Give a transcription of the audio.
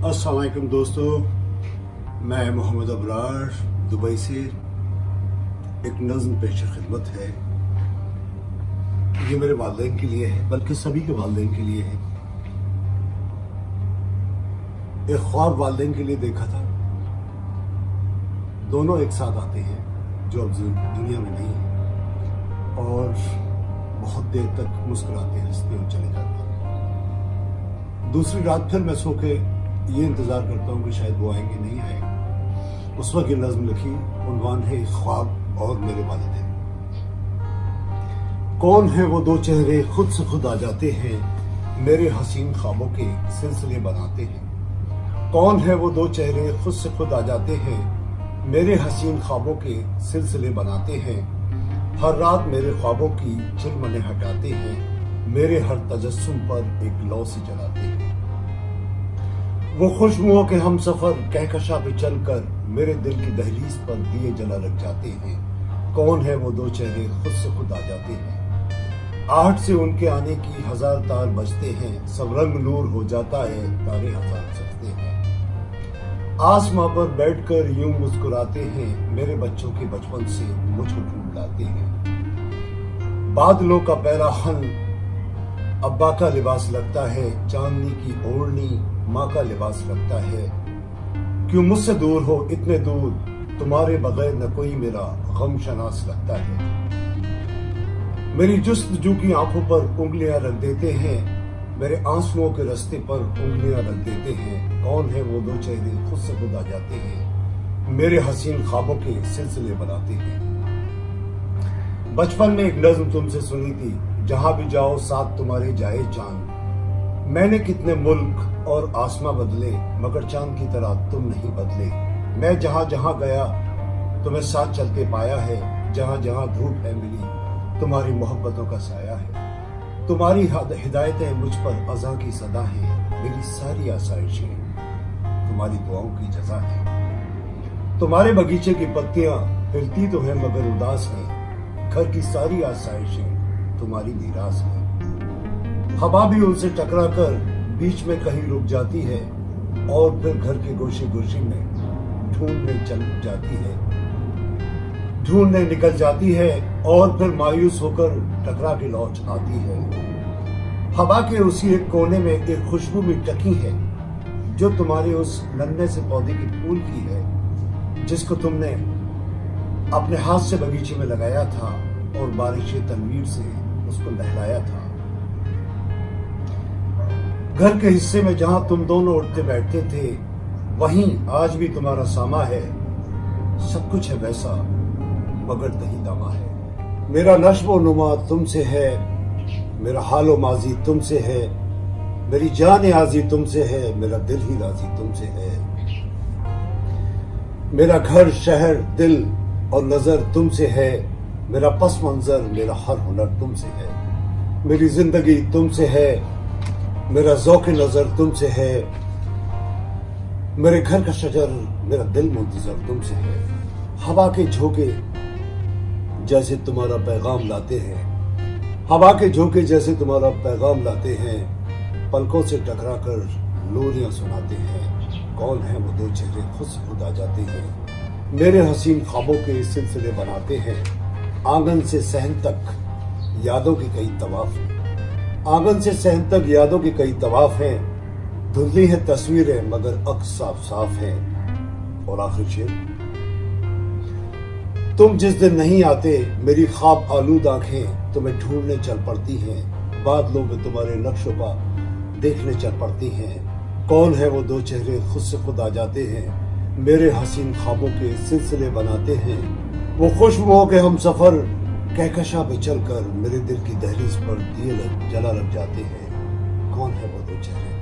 अस्सलाम वालेकुम दोस्तों, मैं मोहम्मद अबरार दुबई से। एक नज़्म पेश खिदमत है। ये मेरे वालिदैन के लिए है, बल्कि सभी के वालिदैन के लिए है। एक ख्वाब वालिदैन के लिए देखा था। दोनों एक साथ आते हैं जो अब दुनिया में नहीं है, और बहुत देर तक मुस्कुराते हंसते और चले जाते हैं। दूसरी रात फिर मैं सो के ये इंतज़ार करता हूँ कि शायद वो आएंगे, नहीं आएंगे। उस वक्त ये नज़्म लिखी, उन्वान है ख्वाब और मेरे वालिदैन। कौन है वो दो चेहरे खुद से खुद आ जाते हैं, मेरे हसीन ख्वाबों के सिलसिले बनाते हैं। कौन है वो दो चेहरे खुद से खुद आ जाते हैं, मेरे हसीन ख्वाबों के सिलसिले बनाते हैं। हर रात मेरे ख्वाबों की चिलमने हटाते हैं, मेरे हर तजस्सुम पर एक लौ से जलाते हैं। वो खुशबुओं के हम सफर कहकशा पे चलकर मेरे दिल की दहलीज पर दिए जला लग जाते हैं। कौन है वो दो चेहरे खुद से खुद आ जाते हैं, आहट से उनके आने की हजार तार बजते हैं। सब रंग नूर हो जाता है, तारे हजार सजते हैं। आसमां पर बैठकर यूं मुस्कुराते हैं, मेरे बच्चों के बचपन से मुझको ढूंढ लाते हैं। बादलों का पैराहन अब्बा का लिबास लगता है, चांदनी की ओढ़नी माँ का लिबास लगता है। क्यों मुझसे दूर हो इतने दूर, तुम्हारे बगैर न कोई मेरा गम शनास लगता है। मेरी जुस्तजू की आंखों पर उंगलियां रख देते हैं, मेरे आंसुओं के रास्ते पर उंगलियां रख देते हैं। कौन है वो दो चेहरे खुद से खुद आ जाते हैं, मेरे हसीन ख्वाबों के सिलसिले बनाते हैं। बचपन में एक नज़्म तुमसे सुनी थी, जहां भी जाओ साथ तुम्हारे जाए चांद। मैंने कितने मुल्क और आसमां बदले, मगर चांद की तरह तुम नहीं बदले। मैं जहां जहां गया तुम्हें साथ चलते पाया है, जहां जहां धूप है मिली तुम्हारी मोहब्बतों का साया है। तुम्हारी हिदायतें मुझ पर अज़ा की सदा है, मेरी सारी आसाइशें तुम्हारी दुआओं की जज़ा है। तुम्हारे बगीचे की पत्तियां हिलती तो हैं मगर उदास हैं, घर की सारी आसाइशें तुम्हारी मीरास है। हवा भी उनसे टकरा कर बीच में कहीं रुक जाती है, और फिर घर के गोशे गोशी में ढूंढने निकल जाती है, और फिर मायूस होकर टकरा के लौट आती है। हवा के उसी एक कोने में एक खुशबू भी टकी है, जो तुम्हारे उस नन्हे से पौधे की फूल की है, जिसको तुमने अपने हाथ से बगीचे में लगाया था और बारिश तनवीर से उसको नहलाया था। घर के हिस्से में जहां तुम दोनों उठते बैठते थे, वहीं आज भी तुम्हारा सामा है। सब कुछ है वैसा मगर दही दामा है। मेरा नश्व नुमा तुमसे है, मेरा हालो माजी तुमसे है, मेरी जान आजी तुमसे है, मेरा दिल ही राजी तुमसे है। मेरा घर शहर दिल और नजर तुमसे है, मेरा पस मंजर मेरा हर हुनर तुमसे है। मेरी जिंदगी तुमसे है, मेरा ज़ौक़ नजर तुमसे है, मेरे घर का शजर मेरा दिल मुंतजर तुमसे है। हवा के झोंके जैसे तुम्हारा पैगाम लाते हैं, हवा के झोंके जैसे तुम्हारा पैगाम लाते हैं, पलकों से टकरा कर लोरियां सुनाते हैं। कौन है वो दो चेहरे खुद से खुद आ जाते हैं, मेरे हसीन ख्वाबों के सिलसिले बनाते हैं। आंगन से सहन तक यादों की कई तवाफ हैं, आंगन से सहन तक यादों की कई तवाफ हैं। धुंधली है तस्वीरें मगर अक्स साफ साफ है। और आखिरी शेर, तुम जिस दिन नहीं आते, मेरी ख्वाब आलूद आंखें तुम्हें ढूंढने चल पड़ती हैं। बादलों में तुम्हारे नक्शों का देखने चल पड़ती हैं। कौन है वो दो चेहरे खुद से खुद आ जाते हैं, मेरे हसीन ख्वाबों के सिलसिले बनाते हैं। वो खुशबुओं के हम सफर कहकशा पे चलकर मेरे दिल की दहलीज पर दिए जला लग जाते हैं। कौन है वो दो चेहरे